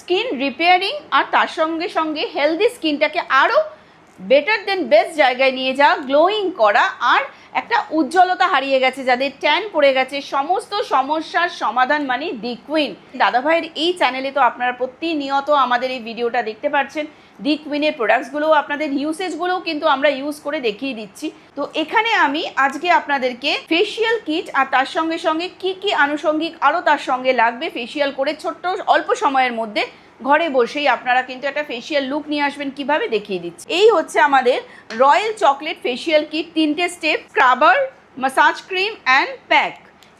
Skin repairing আর তার সঙ্গে সঙ্গে হেলদি স্কিনটাকে আরও বেটার দেন বেস্ট জায়গায় নিয়ে যাওয়া, গ্লোয়িং করা, আর একটা উজ্জ্বলতা হারিয়ে গেছে, যাদের ট্যান পড়ে গেছে, সমস্ত সমস্যার সমাধান মানে দি কুইন। দাদাভাইয়ের এই চ্যানেলে তো আপনারা প্রতিনিয়ত আমাদের এই ভিডিওটা দেখতে পাচ্ছেন। দি কুইনের প্রোডাক্টসগুলোও আপনাদের ইউসেজগুলোও কিন্তু আমরা ইউজ করে দেখিয়ে দিচ্ছি। তো এখানে আমি আজকে আপনাদেরকে ফেসিয়াল কিট আর তার সঙ্গে সঙ্গে কি কি আনুষঙ্গিক আরও তার সঙ্গে লাগবে ফেসিয়াল করে ছোট্ট অল্প সময়ের মধ্যে ঘরে বসেই আপনারা কিন্তু একটা ফেসিয়াল লুক নিয়ে আসবেন কিভাবে দেখিয়ে দিচ্ছি। এই হচ্ছে আমাদের রয়্যাল চকলেট ফেসিয়াল কিট। 3টে step, scrubber, massage cream and pack.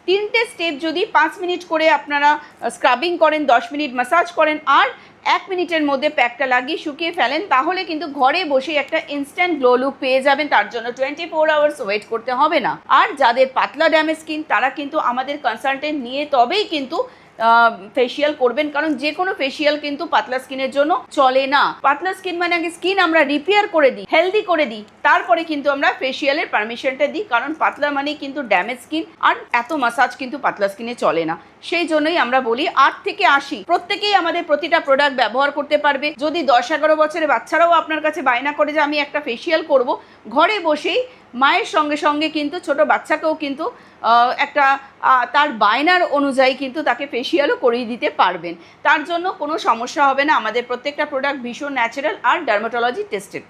3টে স্টেপ যদি 5 মিনিট করে আপনারা স্ক্রাবিং করেন, 10 মিনিট মাসাজ করেন আর 1 মিনিটের মধ্যে প্যাকটা লাগিয়ে শুকিয়ে ফেলেন, তাহলে কিন্তু ঘরে বসে একটা ইনস্ট্যান্ট গ্লো লুক পেয়ে যাবেন। তার জন্য 24 আওয়ার্স ওয়েট করতে হবে না। আর যাদের পাতলা ড্যামেজ স্কিন তারা কিন্তু আমাদের কনসালটেন্ট নিয়ে তবেই কিন্তু ফেসিয়াল করবেন, কারণ যে কোনো ফেসিয়াল কিন্তু পাতলা স্কিনের জন্য চলে না। পাতলা স্কিন মানে আগে স্কিন আমরা রিপেয়ার করে দিই, হেলদি করে দিই, তারপরে কিন্তু আমরা ফেসিয়ালের পারমিশনটা দিই, কারণ পাতলা মানেই কিন্তু ড্যামেজ স্কিন আর এত মাসাজ কিন্তু পাতলা স্কিনে চলে না। সেই জন্যই আমরা বলি 8 থেকে 80 প্রত্যেকেই আমাদের প্রতিটা প্রোডাক্ট ব্যবহার করতে পারবে। যদি 10-11 বছরের বাচ্চারাও আপনার কাছে বায়না করে যে আমি একটা ফেসিয়াল করব, ঘরে বসেই মায়ের সঙ্গে সঙ্গে কিন্তু ছোট বাচ্চাকেও কিন্তু একটা তার বায়নার অনুযায়ী কিন্তু তাকে ফেসিয়ালও করিয়ে দিতে পারবেন। তার জন্য কোনো সমস্যা হবে না। আমাদের প্রত্যেকটা প্রোডাক্ট ভীষণ ন্যাচারাল আর ডার্মাটোলজি টেস্টেড।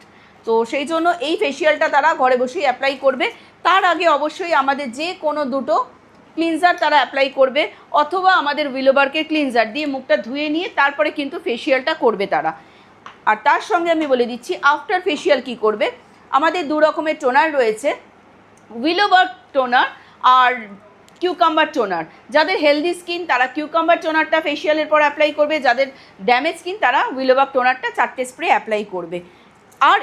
তো সেই জন্য এই ফেসিয়ালটা তারা ঘরে বসেই অ্যাপ্লাই করবে। তার আগে অবশ্যই আমাদের যে কোনো দুটো ক্লিনজার তারা অ্যাপ্লাই করবে, অথবা আমাদের উইলোবার্কের ক্লিনজার দিয়ে মুখটা ধুয়ে নিয়ে তারপরে কিন্তু ফেসিয়ালটা করবে তারা। আর তার সঙ্গে আমি বলে দিচ্ছি আফটার ফেসিয়াল কি করবে। আমাদের 2 রকমের টোনার রয়েছে, উইলোবার্ক টোনার আর কিউকাম্বার টোনার। যাদের হেলদি স্কিন তারা কিউকাম্বার টোনারটা ফেসিয়ালের পর অ্যাপ্লাই করবে, যাদের ড্যামেজ স্কিন তারা উইলোবার্ক টোনারটা 4টে স্প্রে অ্যাপ্লাই করবে। আর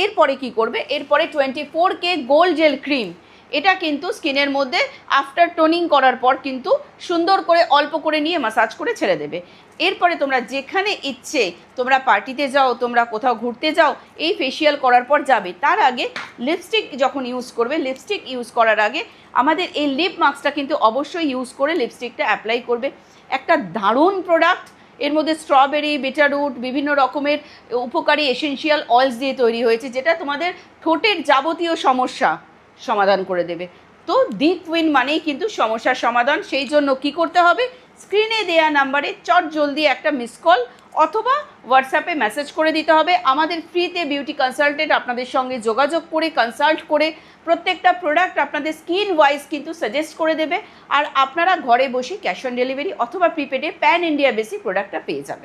এরপরে কি করবে, এরপরে 24K গোল্ড জেল ক্রিম, এটা কিন্তু স্কিনের মধ্যে আফটার টোনিং করার পর কিন্তু সুন্দর করে অল্প করে নিয়ে মাসাজ করে ছেড়ে দেবে। এরপরে তোমরা যেখানে ইচ্ছে, তোমরা পার্টিতে যাও, তোমরা কোথাও ঘুরতে যাও, এই ফেসিয়াল করার পর যাবে। তার আগে লিপস্টিক যখন ইউজ করবে, লিপস্টিক ইউজ করার আগে আমাদের এই লিপ মাস্কটা কিন্তু অবশ্যই ইউজ করে লিপস্টিকটা অ্যাপ্লাই করবে। একটা দারুণ প্রোডাক্ট, এর মধ্যে স্ট্রবেরি, বিটারুট, বিভিন্ন রকমের উপকারী এসেনশিয়াল অয়েলস দিয়ে তৈরি হয়েছে, যেটা তোমাদের ঠোঁটের যাবতীয় সমস্যা সমাধান করে দেবে। তো দি কুইন মানেই কিন্তু সমস্যার সমাধান। সেই জন্য কি করতে হবে, স্ক্রিনে দেয়া নাম্বারে চট জলদি একটা মিস কল অথবা হোয়াটসঅ্যাপে মেসেজ করে দিতে হবে। আমাদের ফ্রিতে বিউটি কনসালটেন্ট আপনাদের সঙ্গে যোগাযোগ করে কনসাল্ট করে প্রত্যেকটা প্রোডাক্ট আপনাদের স্কিন ওয়াইজ কিন্তু সাজেস্ট করে দেবে। আর আপনারা ঘরে বসে ক্যাশ অন ডেলিভারি অথবা প্রিপেডে প্যান ইন্ডিয়া বেসিক প্রোডাক্টটা পেয়ে যাবেন।